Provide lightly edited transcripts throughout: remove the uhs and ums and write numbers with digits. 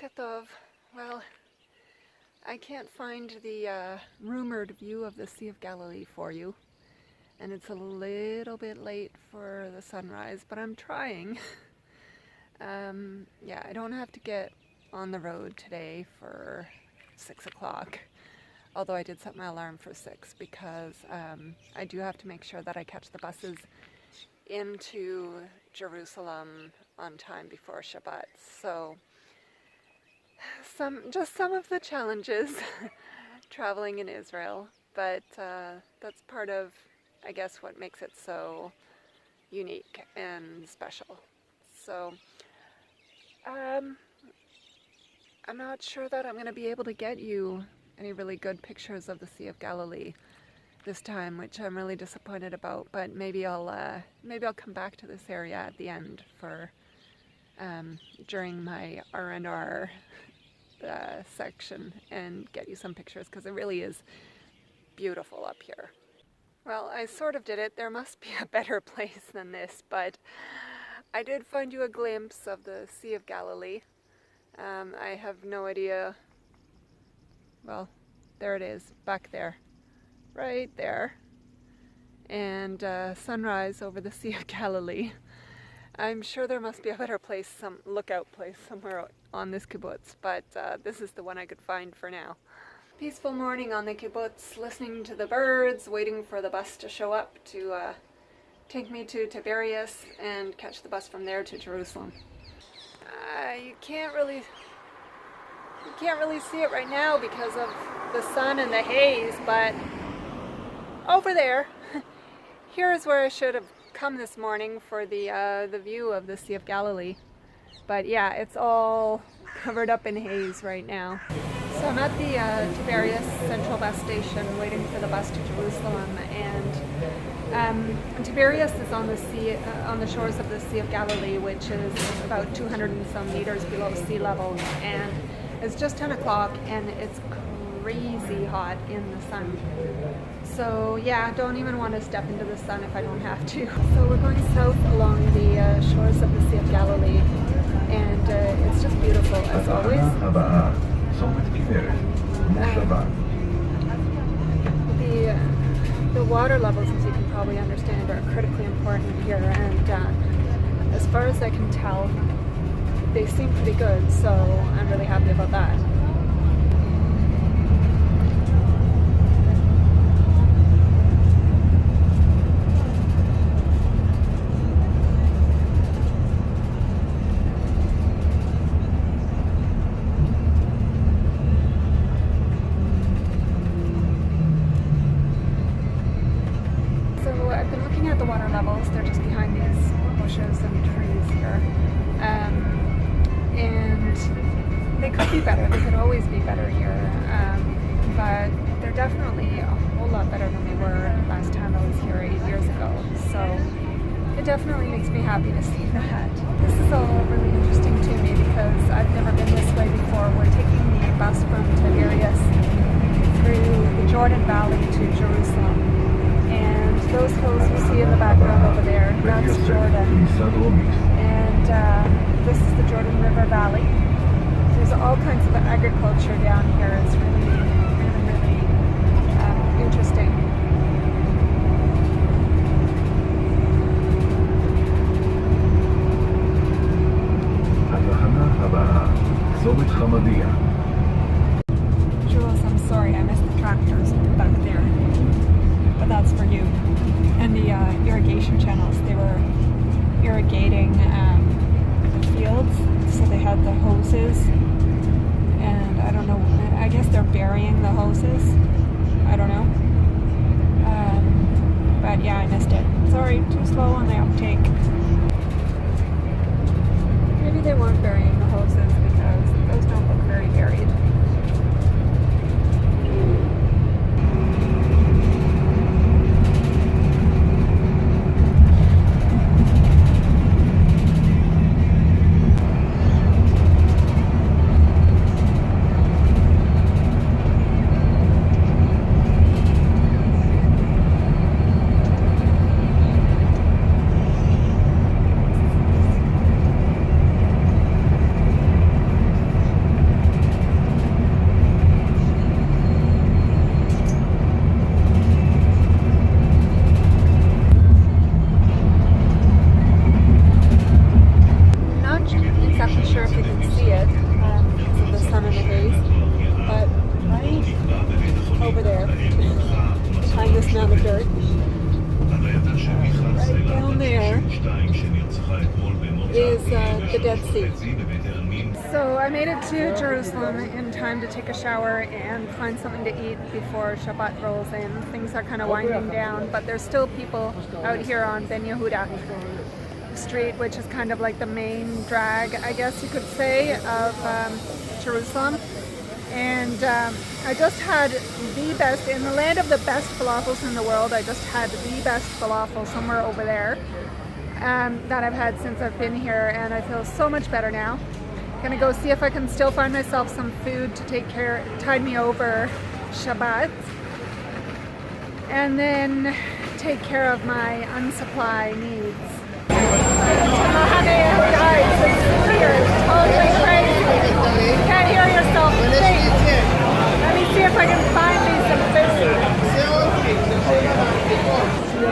Tov. Well, I can't find the rumored view of the Sea of Galilee for you, and it's a little bit late for the sunrise, but I'm trying. Yeah, I don't have to get on the road today for 6 o'clock, although I did set my alarm for 6 because I do have to make sure that I catch the buses into Jerusalem on time before Shabbat. So some of the challenges traveling in Israel, but that's part of, I guess, what makes it so unique and special. So I'm not sure that I'm going to be able to get you any really good pictures of the Sea of Galilee this time, which I'm really disappointed about, but maybe I'll come back to this area at the end for during my R&R section and get you some pictures, because it really is beautiful up here. Well, I sort of did it. There must be a better place than this, but I did find you a glimpse of the Sea of Galilee. I have no idea. Well, there it is, back there. Right there. And sunrise over the Sea of Galilee. I'm sure there must be a better place, some lookout place somewhere on this kibbutz, but this is the one I could find for now. Peaceful morning on the kibbutz, listening to the birds, waiting for the bus to show up to take me to Tiberias and catch the bus from there to Jerusalem. You can't really see it right now because of the sun and the haze, but over there, here is where I should have come this morning for the view of the Sea of Galilee. But yeah, it's all covered up in haze right now. So I'm at the Tiberias Central Bus Station waiting for the bus to Jerusalem, and Tiberias is on the sea, on the shores of the Sea of Galilee, which is about 200 and some meters below sea level, and it's just 10 o'clock and it's crazy hot in the sun. So yeah, don't even want to step into the sun if I don't have to. So we're going south along the shores of the Sea of Galilee, and it's just beautiful as always. The water levels, as you can probably understand, are critically important here, and as far as I can tell, they seem pretty good, so I'm really happy about that. The water levels, they're just behind these bushes and trees here, and they could be better, they could always be better here, but they're definitely a whole lot better than they were last time I was here 8 years ago, so it definitely makes me happy to see that. This is all really interesting to me because I've never been this way before. We're taking the bus from Tiberias through the Jordan Valley to Jerusalem. And those hills you see in the background over there, that's Jordan. And this is the Jordan River Valley. There's all kinds of agriculture down here. It's really interesting. Jules, I'm sorry, I missed the tractors back there. But that's for you. And the irrigation channels, they were irrigating the fields, so they had the hoses, and I don't know, I guess they're burying the hoses, I don't know, but yeah, I missed it. Sorry, too slow on the uptake. Maybe they weren't burying the hoses because those don't look very buried. Dead Sea. So I made it to Jerusalem in time to take a shower and find something to eat before Shabbat rolls in. Things are kind of winding down, but there's still people out here on Ben Yehuda Street, which is kind of like the main drag, I guess you could say, of Jerusalem. And I just had the best, in the land of the best falafels in the world, I just had the best falafel somewhere over there that I've had since I've been here, and I feel so much better now. Gonna go see if I can still find myself some food to tide me over Shabbat, and then take care of my unsupply needs. Guys, it's here. It's totally crazy. You can't hear yourself think. Let me see if I can find me some food.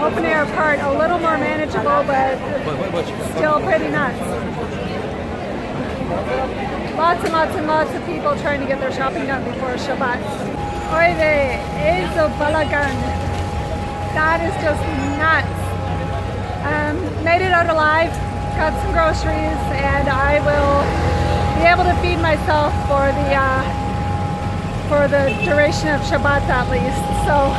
Open air part, a little more manageable, but still pretty nuts. Lots and lots and lots of people trying to get their shopping done before Shabbat. Oide, ezo balagan. That is just nuts. Made it out alive, got some groceries, and I will be able to feed myself for the duration of Shabbat at least. So,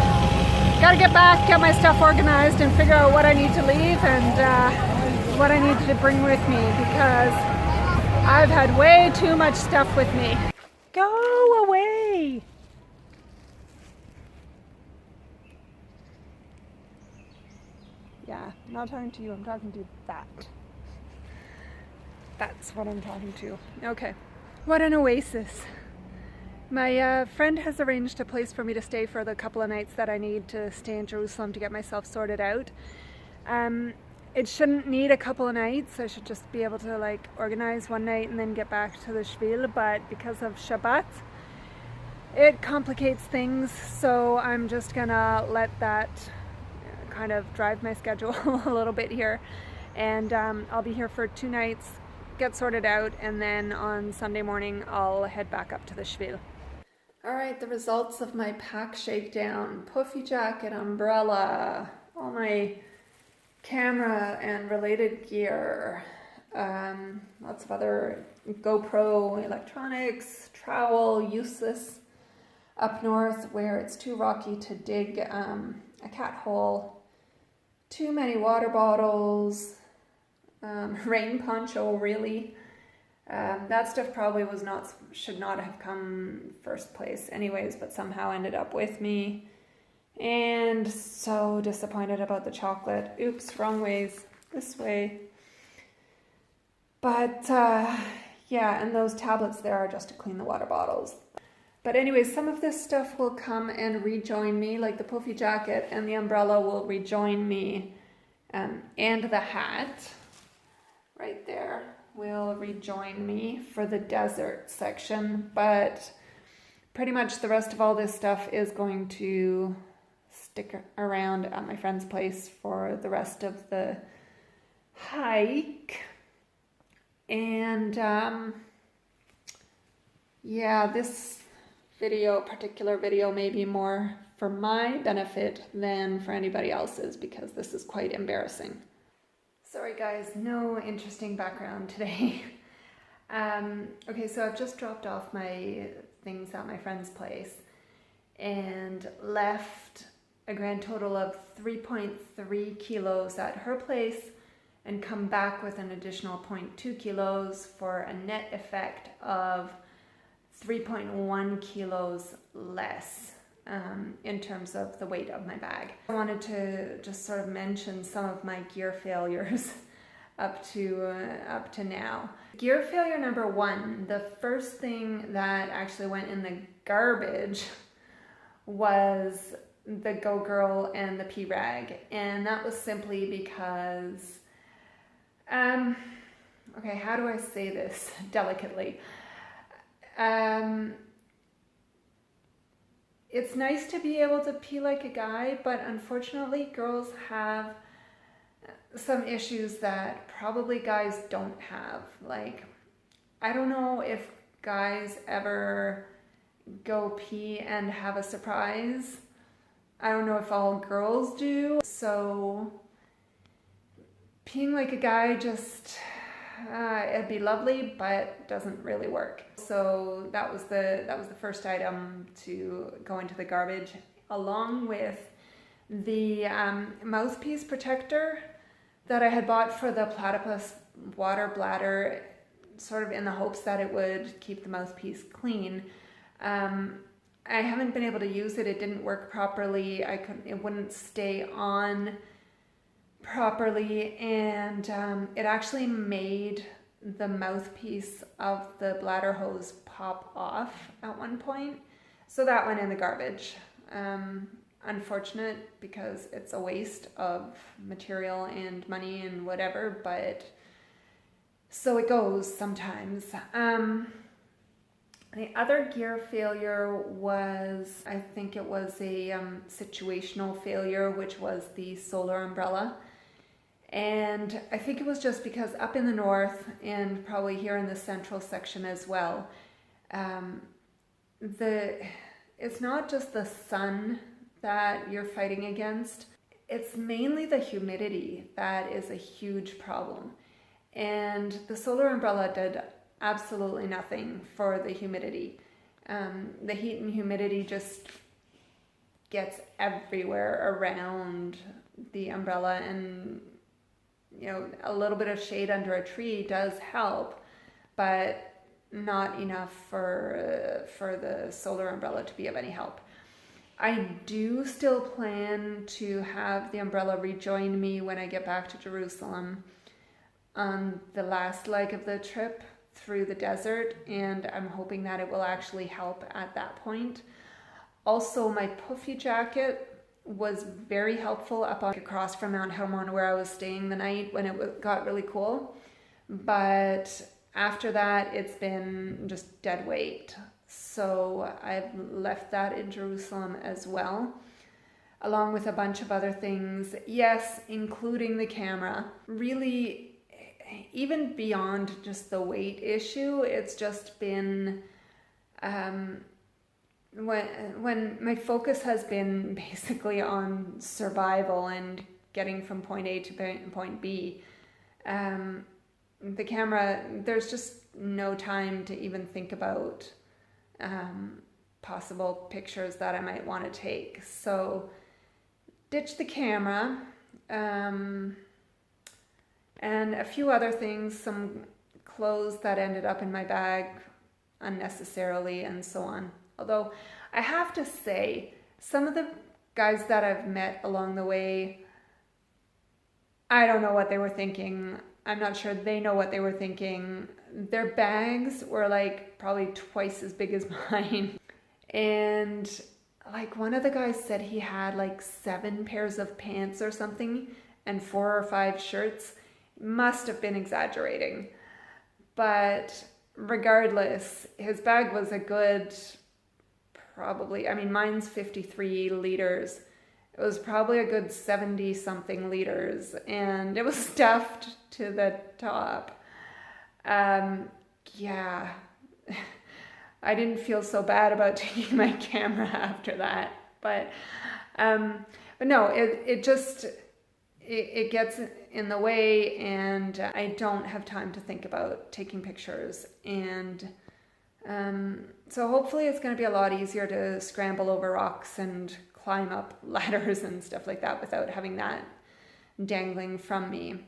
gotta get back, get my stuff organized, and figure out what I need to leave and what I need to bring with me, because I've had way too much stuff with me. Go away! Yeah, I'm not talking to you, I'm talking to that. That's what I'm talking to. Okay. What an oasis. My friend has arranged a place for me to stay for the couple of nights that I need to stay in Jerusalem to get myself sorted out. It shouldn't need a couple of nights. I should just be able to like organize one night and then get back to the Shvil, but because of Shabbat, it complicates things, so I'm just gonna let that kind of drive my schedule a little bit here, and I'll be here for 2 nights, get sorted out, and then on Sunday morning I'll head back up to the Shvil. Alright, the results of my pack shakedown: puffy jacket, umbrella, all my camera and related gear, lots of other GoPro electronics, trowel, useless up north where it's too rocky to dig a cat hole, too many water bottles, rain poncho, really. That stuff probably should not have come first place anyways, but somehow ended up with me. And so disappointed about the chocolate. Oops, wrong ways, this way. But yeah, and those tablets there are just to clean the water bottles. But anyways, some of this stuff will come and rejoin me, like the puffy jacket and the umbrella will rejoin me, and the hat right there will rejoin me for the desert section. But pretty much the rest of all this stuff is going to stick around at my friend's place for the rest of the hike. And yeah, this particular video may be more for my benefit than for anybody else's, because this is quite embarrassing. Sorry guys, no interesting background today. Okay, so I've just dropped off my things at my friend's place and left a grand total of 3.3 kilos at her place and come back with an additional 0.2 kilos for a net effect of 3.1 kilos less in terms of the weight of my bag. I wanted to just sort of mention some of my gear failures up to now. Gear failure number 1, the first thing that actually went in the garbage was the Go Girl and the pee rag, and that was simply because okay, how do I say this delicately? It's nice to be able to pee like a guy, but unfortunately girls have some issues that probably guys don't have. Like, I don't know if guys ever go pee and have a surprise. I don't know if all girls do. So peeing like a guy just it'd be lovely, but doesn't really work. So that was the first item to go into the garbage, along with the mouthpiece protector that I had bought for the platypus water bladder, sort of in the hopes that it would keep the mouthpiece clean. I haven't been able to use it. It didn't work properly. It wouldn't stay on properly, and it actually made the mouthpiece of the bladder hose pop off at one point. So that went in the garbage. Unfortunate, because it's a waste of material and money and whatever, but so it goes sometimes. The other gear failure was, I think it was a situational failure, which was the solar umbrella. And I think it was just because up in the north, and probably here in the central section as well, it's not just the sun that you're fighting against. It's mainly the humidity that is a huge problem. And the solar umbrella did absolutely nothing for the humidity. The heat and humidity just gets everywhere around the umbrella, and a little bit of shade under a tree does help, but not enough for the solar umbrella to be of any help. I do still plan to have the umbrella rejoin me when I get back to Jerusalem on the last leg of the trip through the desert, and I'm hoping that it will actually help at that point. Also, my puffy jacket was very helpful up across from Mount Hermon, where I was staying the night when it got really cool. But after that, it's been just dead weight. So I've left that in Jerusalem as well, along with a bunch of other things. Yes, including the camera. Really, even beyond just the weight issue, it's just been when my focus has been basically on survival and getting from point A to point B, the camera, there's just no time to even think about possible pictures that I might want to take. So ditch the camera, and a few other things, some clothes that ended up in my bag unnecessarily, and so on. Although I have to say, some of the guys that I've met along the way, I don't know what they were thinking. I'm not sure they know what they were thinking. Their bags were like probably twice as big as mine. And like one of the guys said he had like 7 pairs of pants or something and 4 or 5 shirts. Must have been exaggerating. But regardless, his bag was a good, probably, I mean, mine's 53 liters. It was probably a good 70 something liters, and it was stuffed to the top. Yeah, I didn't feel so bad about taking my camera after that, but no, it just gets in the way, and I don't have time to think about taking pictures. And so hopefully it's going to be a lot easier to scramble over rocks and climb up ladders and stuff like that without having that dangling from me.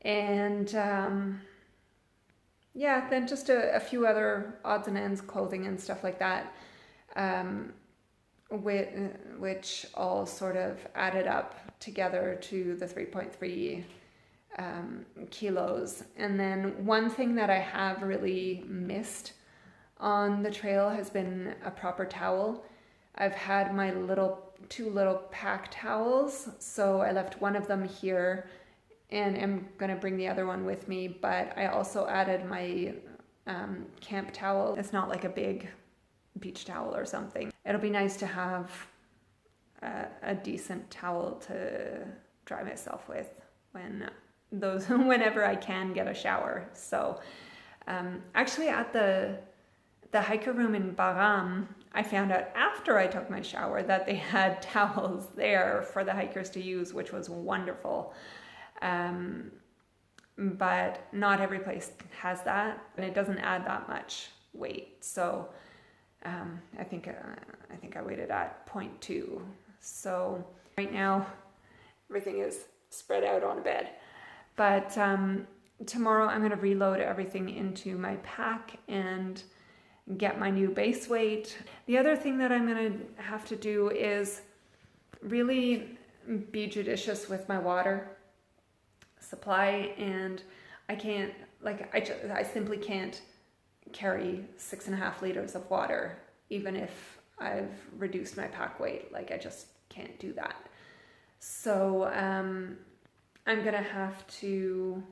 And yeah, then just a few other odds and ends, clothing and stuff like that, which all sort of added up together to the 3.3 kilos. And then one thing that I have really missed on the trail has been a proper towel. I've had my 2 little pack towels, so I left one of them here and I'm going to bring the other one with me, but I also added my camp towel. It's not like a big beach towel or something. It'll be nice to have a decent towel to dry myself with whenever I can get a shower. So actually at the hiker room in Baram, I found out after I took my shower that they had towels there for the hikers to use, which was wonderful. but not every place has that, and it doesn't add that much weight. So I think I weighted at 0.2. So right now everything is spread out on a bed, but tomorrow I'm going to reload everything into my pack and get my new base weight. The other thing that I'm going to have to do is really be judicious with my water supply, and I can't, like, I simply can't carry 6.5 liters of water, even if I've reduced my pack weight. Like, I just can't do that. So I'm gonna have to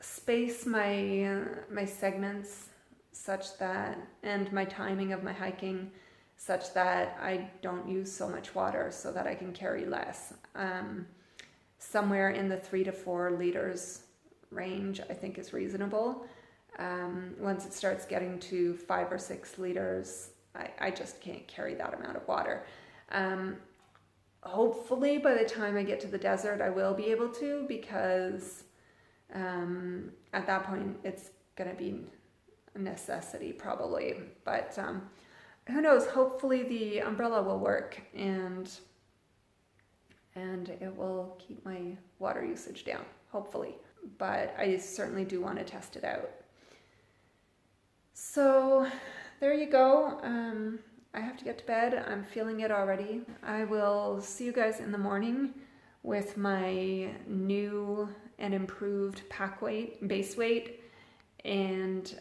space my segments such that, and my timing of my hiking such that I don't use so much water, so that I can carry less. Somewhere in the 3 to 4 liters range, I think, is reasonable. Once it starts getting to 5 or 6 liters, I just can't carry that amount of water. Hopefully by the time I get to the desert, I will be able to, because at that point it's gonna be a necessity probably, but who knows, hopefully the umbrella will work and it will keep my water usage down, hopefully. But I certainly do want to test it out. So there you go. I have to get to bed. I'm feeling it already. I will see you guys in the morning with my new and improved pack weight, base weight. And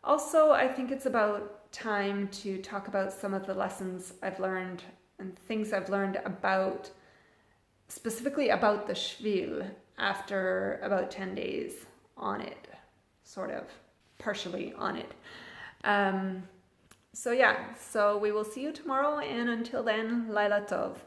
also I think it's about time to talk about some of the lessons I've learned and things I've learned about, specifically about the Shvil after about 10 days on it, sort of partially on it. So yeah, so we will see you tomorrow, and until then, Laila Tov.